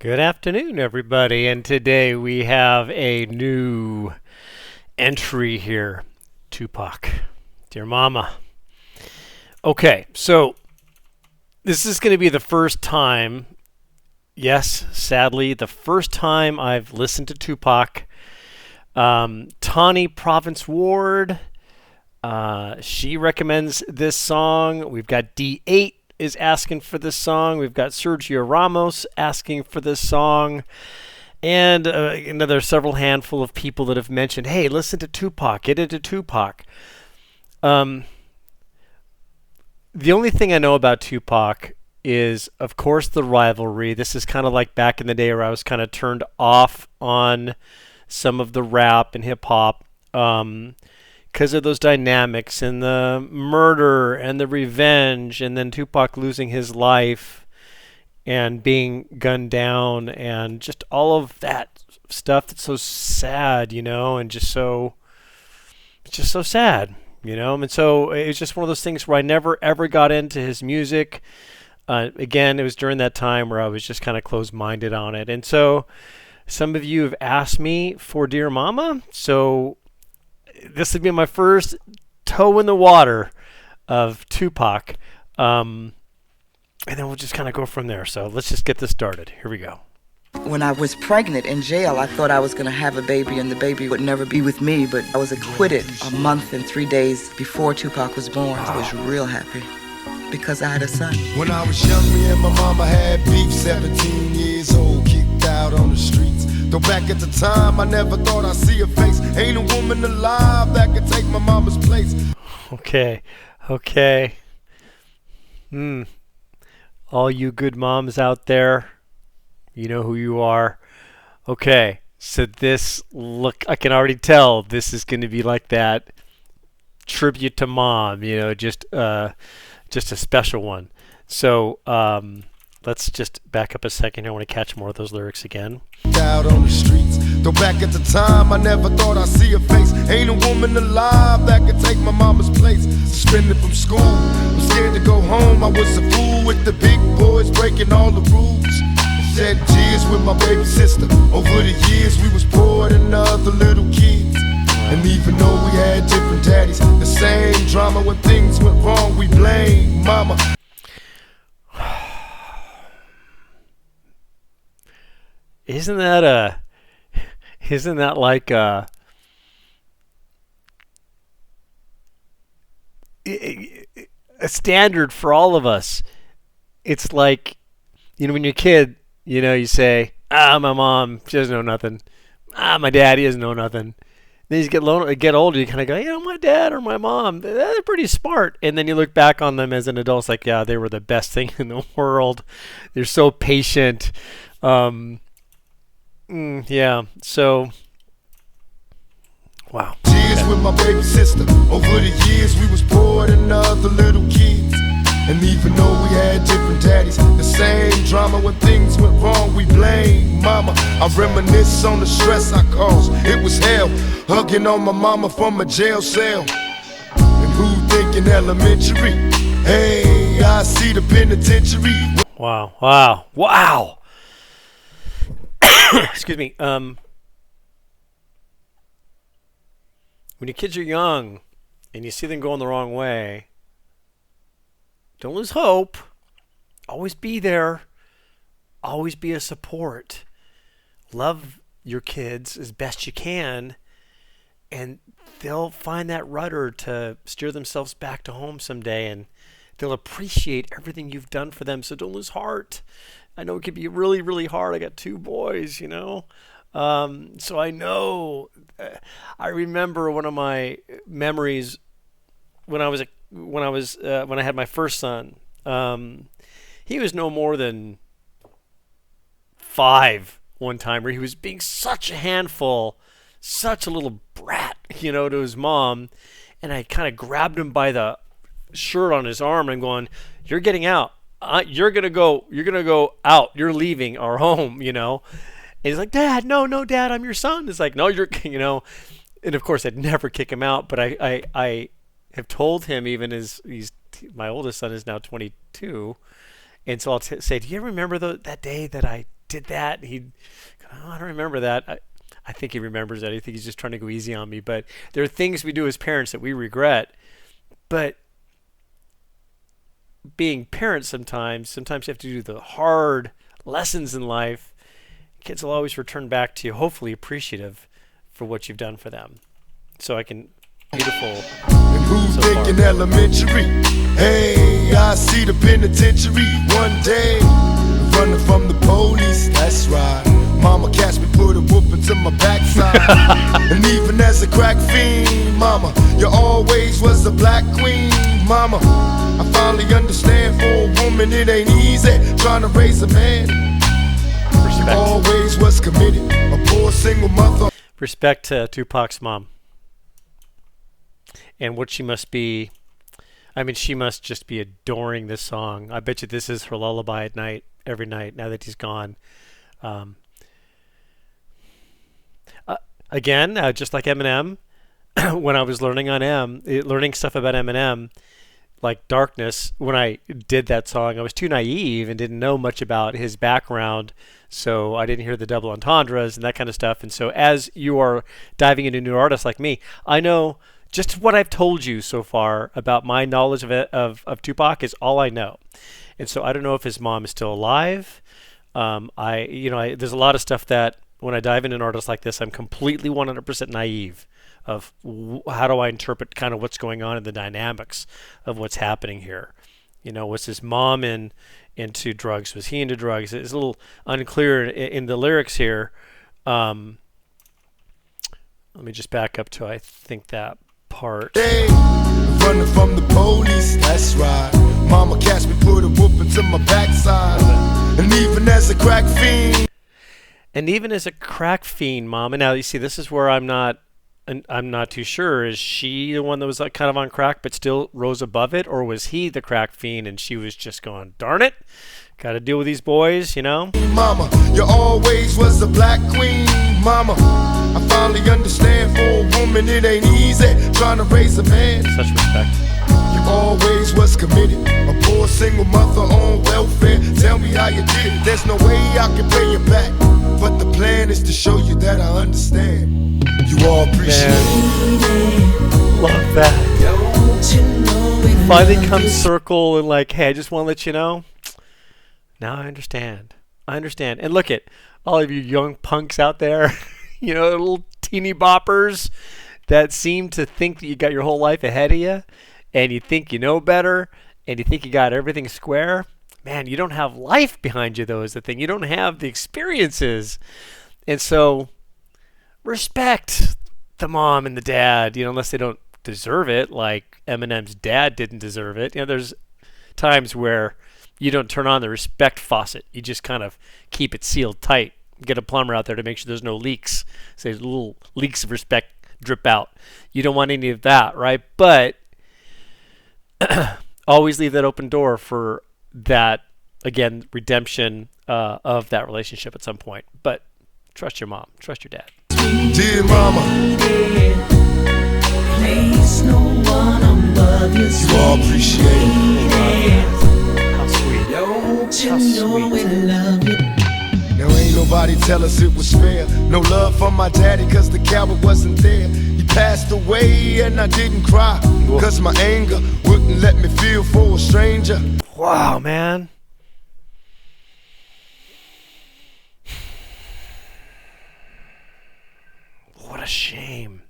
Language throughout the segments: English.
Good afternoon, everybody, and today we have a new entry here. Tupac, Dear Mama. Okay, so this is going to be the first time, yes, sadly, the first time I've listened to Tupac. Tawny Province Ward, she recommends this song. We've got D8 is asking for this song. We've got Sergio Ramos asking for this song. And another several handful of people that have mentioned, hey, listen to Tupac, get into Tupac. The only thing I know about Tupac is, of course, the rivalry. This is kind of like back in the day where I was kind of turned off on some of the rap and hip-hop because of those dynamics and the murder and the revenge, and then Tupac losing his life and being gunned down and just all of that stuff that's so sad, and just so sad, and so it was just one of those things where I never ever got into his music. Again, it was during that time where I was just kind of closed-minded on it. And so some of you have asked me for Dear Mama, so this would be my first toe in the water of Tupac. And then we'll just kind of go from there. So let's just get this started. Here we go. When I was pregnant in jail, I thought I was going to have a baby and the baby would never be with me, but I was acquitted a month and 3 days before Tupac was born. I was real happy because I had a son. When I was young, me and my mama had beef, 17 years old, kicked out on the streets. Though back at the time, I never thought I'd see her face. Ain't a woman alive that could take my mama's place. Okay. All you good moms out there, you know who you are. Okay, so I can already tell this is going to be like that tribute to mom, just a special one. So let's just back up a second. I want to catch more of those lyrics again. Out on the streets. Though back at the time, I never thought I'd see her face. Ain't a woman alive that could take my mama's place. Suspended from school, I'm scared to go home. I was a fool with the big boys breaking all the rules. Shed tears with my baby sister. Over the years, we was poor than other little kids. And even though we had different daddies, the same drama when things went wrong, we blame mama. Isn't that like a standard for all of us? It's like, when you're a kid, you say, my mom, she doesn't know nothing. My dad, he doesn't know nothing. Then you get older, you kind of go, my dad or my mom, they're pretty smart. And then you look back on them as an adult, it's like, yeah, they were the best thing in the world. They're so patient. Yeah, so, wow. Tears with my baby sister. Over the years, we was poor than other little kids. And even though we had different daddies, the same drama when things went wrong, we blame mama. I reminisce on the stress I caused. It was hell, hugging on my mama from a jail cell. And who thinking elementary? Hey, I see the penitentiary. Wow. Excuse me. When your kids are young and you see them going the wrong way, don't lose hope. Always be there. Always be a support. Love your kids as best you can, and they'll find that rudder to steer themselves back to home someday, and they'll appreciate everything you've done for them. So don't lose heart. I know it can be really, really hard. I got 2 boys, so I know. I remember one of my memories when I had my first son. He was no more than 5 one time, where he was being such a handful, such a little brat, to his mom, and I kind of grabbed him by the shirt on his arm and I'm going, "You're getting out. You're gonna go out. You're leaving our home," And he's like, "Dad, no, Dad, I'm your son." It's like, "No, you're," And of course, I'd never kick him out, but I have told him, even as my oldest son is now 22, and so I'll say, "Do you remember that day that I did that. I don't remember that. I think he remembers that. I think he's just trying to go easy on me. But there are things we do as parents that we regret. But being parents sometimes you have to do the hard lessons in life. Kids will always return back to you, hopefully appreciative for what you've done for them. So I can, beautiful. And who's so thinking far. elementary? Hey, I see the penitentiary one day. Running from the police, that's right. Mama catch me, put a whooping to my backside. And even as a crack fiend, mama, you always was a black queen, mama. I finally understand for a woman it ain't easy trying to raise a man. You always was committed, a poor single mother. Respect to Tupac's mom. And what she must be, I mean, she must just be adoring this song. I bet you this is her lullaby at night, every night, now that he's gone. Again, just like Eminem, when I was learning learning stuff about Eminem, like Darkness, when I did that song, I was too naive and didn't know much about his background, so I didn't hear the double entendres and that kind of stuff. And so as you are diving into new artists like me, I know just what I've told you so far about my knowledge of Tupac is all I know. And so I don't know if his mom is still alive. There's a lot of stuff that when I dive into an artist like this, I'm completely 100% naive of how do I interpret kind of what's going on in the dynamics of what's happening here. Was his mom into drugs? Was he into drugs? It's a little unclear in the lyrics here. Let me just back up to, I think, that part. Hey, running from the police, that's right. Mama catch me, put a whooping to my backside. And even as a crack fiend. And even as a crack fiend, Mama. Now, you see, this is where I'm not too sure. Is she the one that was kind of on crack but still rose above it? Or was he the crack fiend and she was just going, darn it, got to deal with these boys, Mama, you always was a black queen, mama. I finally understand for a woman it ain't easy trying to raise a man. Such respect. You always was committed, a poor single mother on welfare. Tell me how you did it. There's no way I can pay you back, but the plan is to show you that I understand. You all appreciate it. Love that. Finally comes circle and like, hey, I just want to let you know. Now I understand. And look at all of you young punks out there, little teeny boppers that seem to think that you got your whole life ahead of you, and you think you know better, and you think you got everything square. Man, you don't have life behind you, though, is the thing. You don't have the experiences. And so respect the mom and the dad, unless they don't deserve it, like Eminem's dad didn't deserve it. There's times where you don't turn on the respect faucet. You just kind of keep it sealed tight. Get a plumber out there to make sure there's no leaks. So there's little leaks of respect drip out. You don't want any of that, right? But always leave that open door for that, again, redemption of that relationship at some point. But trust your mom. Trust your dad. Dear mama, place no one above you. You all appreciate it. How sweet. Don't you How know we sweet. love you? Now ain't nobody tell us it was fair. No love from my daddy cause the coward wasn't there. He passed away and I didn't cry cause my anger wouldn't let me feel for a stranger. Wow, man. What a shame.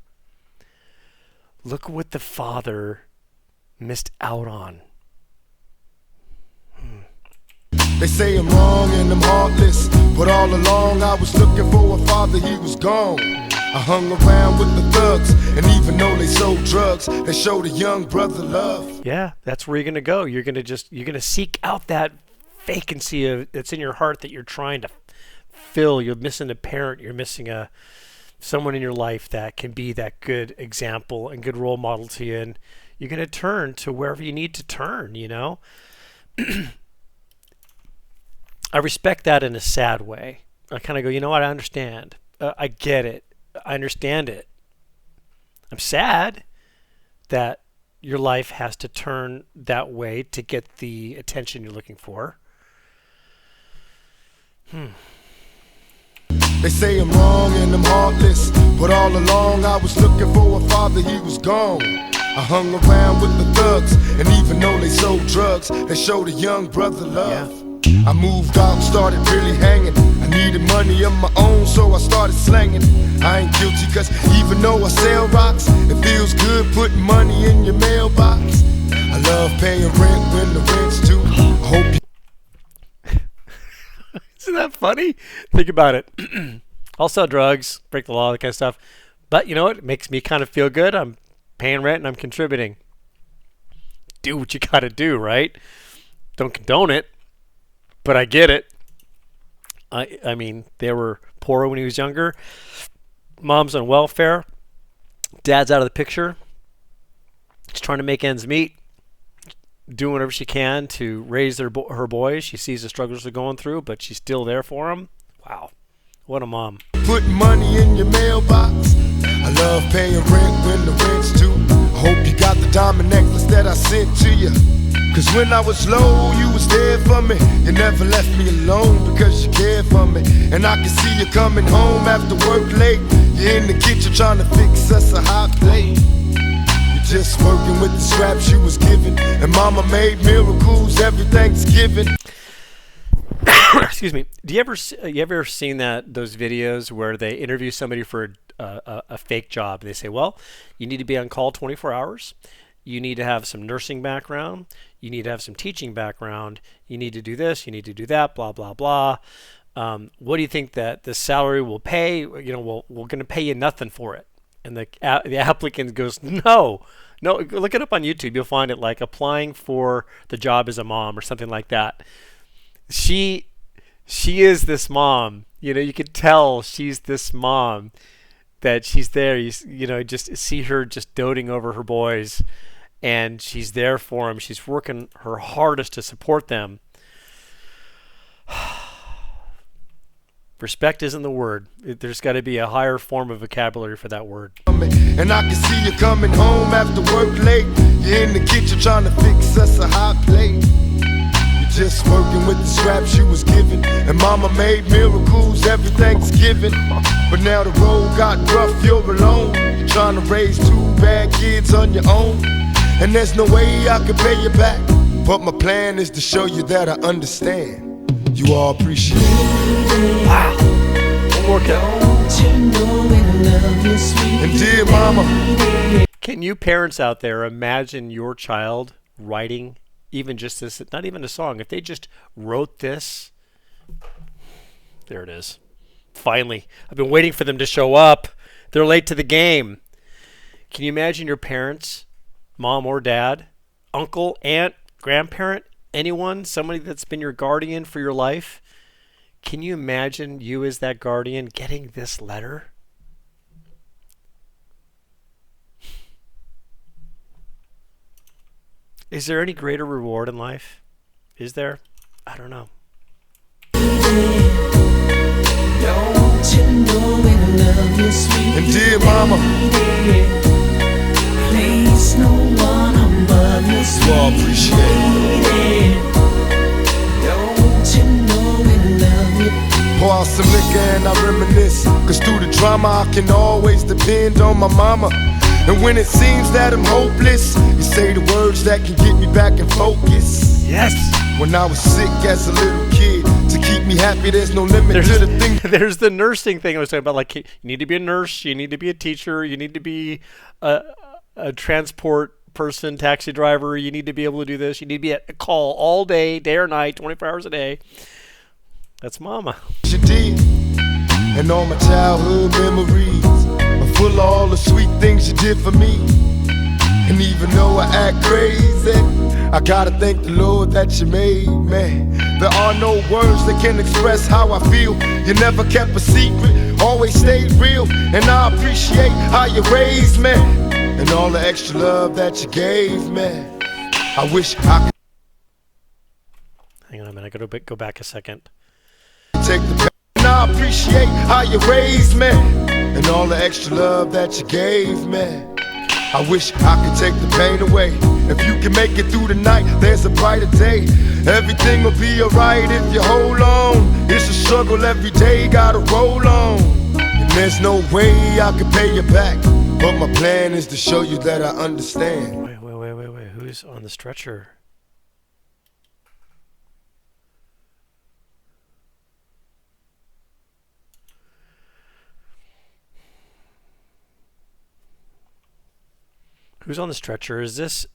Look what the father missed out on. They say I'm wrong and I'm heartless, but all along I was looking for a father, he was gone. I hung around with the thugs, and even though they sold drugs, they showed a young brother love. Yeah, that's where you're gonna go. You're gonna seek out that vacancy that's in your heart that you're trying to fill. You're missing a parent. You're missing someone in your life that can be that good example and good role model to you. And you're gonna turn to wherever you need to turn. I respect that in a sad way. I kind of go, you know what? I understand. I get it. I understand it. I'm sad that your life has to turn that way to get the attention you're looking for. They say I'm wrong and I'm heartless, but all along I was looking for a father, he was gone. I hung around with the thugs, and even though they sold drugs, they showed a young brother love. I moved out, started really hanging. I needed money of my own, so I started slanging. I ain't guilty, cause even though I sell rocks, it feels good putting money in your mailbox. I love paying rent when the rent's due. I hope you... Isn't that funny? Think about it. I'll sell drugs, break the law, that kind of stuff. But you know what? It makes me kind of feel good. I'm paying rent and I'm contributing. Do what you gotta do, right? Don't condone it, but I get it. I mean, they were poor when he was younger. Mom's on welfare. Dad's out of the picture. She's trying to make ends meet. Doing whatever she can to raise her boys. She sees the struggles they're going through, but she's still there for them. Wow. What a mom. Putting money in your mailbox. I love paying rent when the rent's due. I hope you got the diamond necklace that I sent to you. Cause when I was low, you was there for me. You never left me alone because you cared for me. And I can see you coming home after work late. You're in the kitchen trying to fix us a hot plate. You're just working with the scraps you was given. And mama made miracles every Thanksgiving. Excuse me. You ever seen those videos where they interview somebody for a fake job? They say, well, you need to be on call 24 hours. You need to have some nursing background. You need to have some teaching background. You need to do this. You need to do that. Blah blah blah. What do you think that the salary will pay? You know, we're going to pay you nothing for it. And the applicant goes, no. Look it up on YouTube. You'll find it, like applying for the job as a mom or something like that. She is this mom. You know, you could tell she's this mom, that she's there. You know, just see her just doting over her boys, and she's there for them. She's working her hardest to support them. Respect isn't the word. There's got to be a higher form of vocabulary for that word. And I can see you coming home after work late. You're in the kitchen trying to fix us a hot plate. Just working with the scraps you was given. And mama made miracles every Thanksgiving. But now the road got rough, you're alone. You're trying to raise 2 bad kids on your own. And there's no way I can pay you back. But my plan is to show you that I understand. You all appreciate it. Wow. One more count. And dear mama, can you parents out there imagine your child writing even just this, not even a song, if they just wrote this? There it is. Finally. I've been waiting for them to show up. They're late to the game. Can you imagine your parents, mom or dad, uncle, aunt, grandparent, anyone, somebody that's been your guardian for your life? Can you imagine you as that guardian getting this letter? Is there any greater reward in life? Is there? I don't know. and dear mama, Place no one above you, you all appreciate it. Don't you know we love you? Pour out some liquor and I reminisce. Cause through the drama I can always depend on my mama. And when it seems that I'm hopeless, you say the words that can get me back in focus. Yes. When I was sick as a little kid, to keep me happy, there's no limit to the thing. There's the nursing thing I was talking about. Like, you need to be a nurse, you need to be a teacher, you need to be a transport person, taxi driver, you need to be able to do this, you need to be at a call all day, day or night, 24 hours a day. That's mama. You did, and all my childhood memories are full of all the sweet things you did for me. And even though I act crazy, I gotta thank the Lord that you made me. There are no words that can express how I feel. You never kept a secret, always stayed real. And I appreciate how you raised me, and all the extra love that you gave me. I wish I could Hang on a minute, I gotta go back a second. take the pain. And I appreciate how you raised me, and all the extra love that you gave me. I wish I could take the pain away If you can make it through the night, there's a brighter day. Everything will be alright if you hold on. It's a struggle every day, gotta roll on. And there's no way I can pay you back, but my plan is to show you that I understand. Wait. Who's on the stretcher? Who's on the stretcher? Is this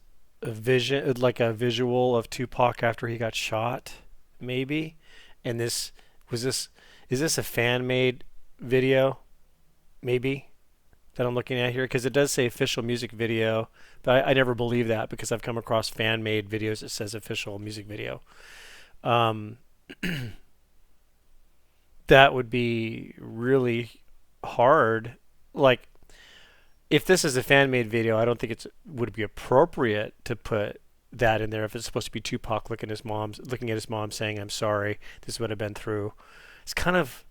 a vision, like a visual of Tupac after he got shot? Maybe. And is this a fan-made video? Maybe that I'm looking at here, because it does say official music video, but I never believe that because I've come across fan-made videos that says official music video. That would be really hard. Like, if this is a fan-made video, I don't think it would be appropriate to put that in there if it's supposed to be Tupac looking at his mom saying, "I'm sorry, this is what I've been through." It's kind of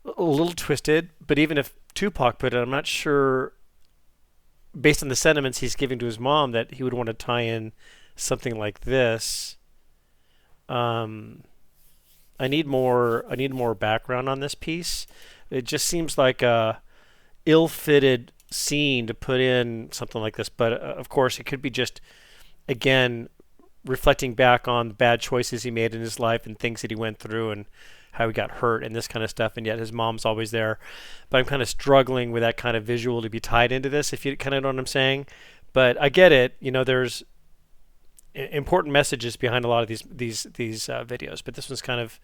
a little twisted, but even if Tupac put it, I'm not sure, based on the sentiments he's giving to his mom, that he would want to tie in something like this. I need more background on this piece. It just seems like a ill-fitted scene to put in something like this, but of course it could be just, again, reflecting back on the bad choices he made in his life and things that he went through and how he got hurt and this kind of stuff, and yet his mom's always there. But I'm kind of struggling with that kind of visual to be tied into this, if you kind of know what I'm saying. But I get it. There's important messages behind a lot of these videos, but this one's kind of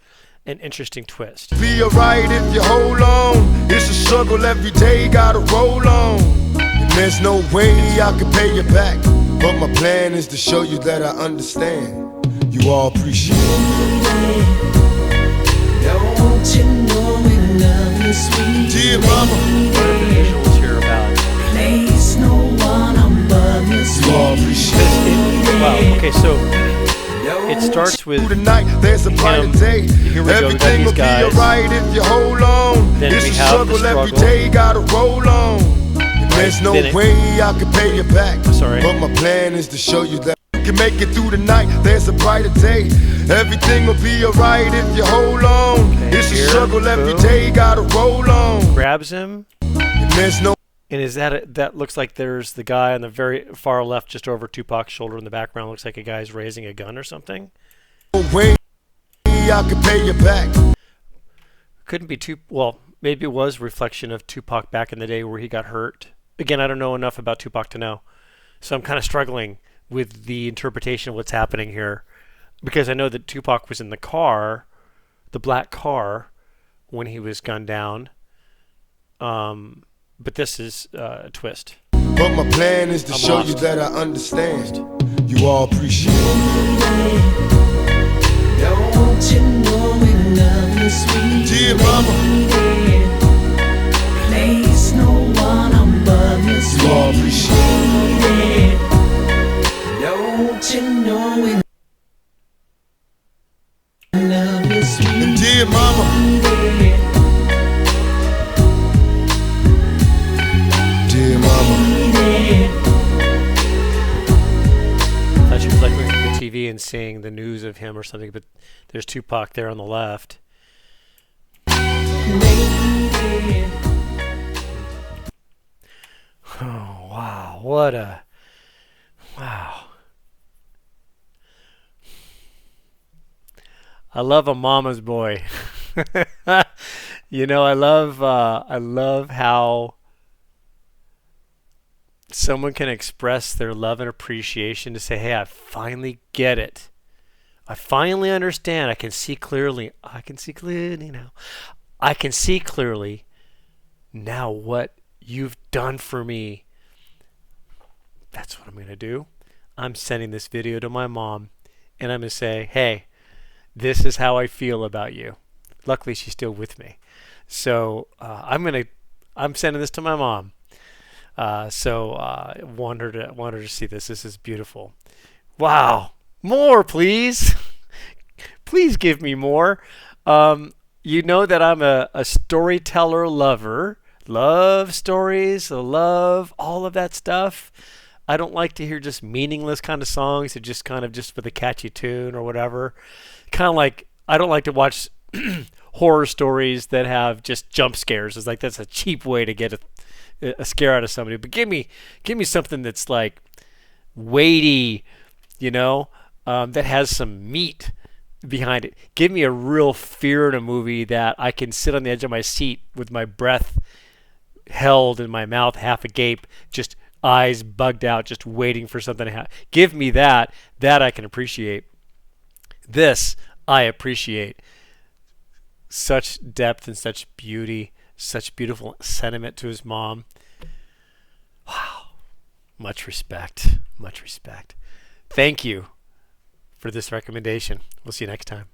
an interesting twist. Be alright if you hold on. It's a struggle every day, gotta roll on. And there's no way I can pay you back, but my plan is to show you that I understand. You all appreciate it. Don't you know we love you, sweet Dear mama, What are the visuals here about? place no one above you, you all appreciate it. Wow. Okay, so it starts with Through the night, there's a brighter him. day. Here we go. We got Everything these will be guys. alright if you hold on. Then It's we a have the struggle every struggle. day, gotta roll on. And there's no Then it- way I can pay you back. Sorry. But my plan is to show you that you can make it through the night, there's a brighter day. Everything will be alright if you hold on. Okay, It's a here, struggle every boom. day, gotta roll on. grabs him, And there's no and is that looks like there's the guy on the very far left, just over Tupac's shoulder in the background. Looks like a guy's raising a gun or something. way I can pay you back. Couldn't be well, maybe it was a reflection of Tupac back in the day where he got hurt. Again, I don't know enough about Tupac to know, so I'm kind of struggling with the interpretation of what's happening here, because I know that Tupac was in the car, the black car, when he was gunned down. But this is a twist. But my plan is to show lost. you that I understand. You all appreciate it. Don't you know we love you, sweet Dear mama, place no one above you, you all appreciate it. Don't you know we love you, And sweet dear mama, dear mama, I thought she was like looking at the TV and seeing the news of him or something, but there's Tupac there on the left. Oh, wow. Wow. I love a mama's boy. I love how someone can express their love and appreciation to say, "Hey, I finally get it. I finally understand. I can see clearly. I can see clearly now. I can see clearly now what you've done for me." That's what I'm going to do. I'm sending this video to my mom, and I'm going to say, "Hey, this is how I feel about you." Luckily, she's still with me. So I'm sending this to my mom. Want her to see this. This is beautiful. Wow. More, please. Please give me more. You know that I'm a storyteller lover. Love stories. Love all of that stuff. I don't like to hear just meaningless kind of songs that just kind of just for the catchy tune or whatever. Kind of like I don't like to watch horror stories that have just jump scares. It's like that's a cheap way to get a scare out of somebody. But give me something that's like weighty, that has some meat behind it. Give me a real fear in a movie that I can sit on the edge of my seat with my breath held in my mouth half agape, just eyes bugged out, just waiting for something to happen. Give me that. That I can appreciate. This I appreciate. Such depth and such beauty, such beautiful sentiment to his mom. Wow. Much respect. Much respect. Thank you for this recommendation. We'll see you next time.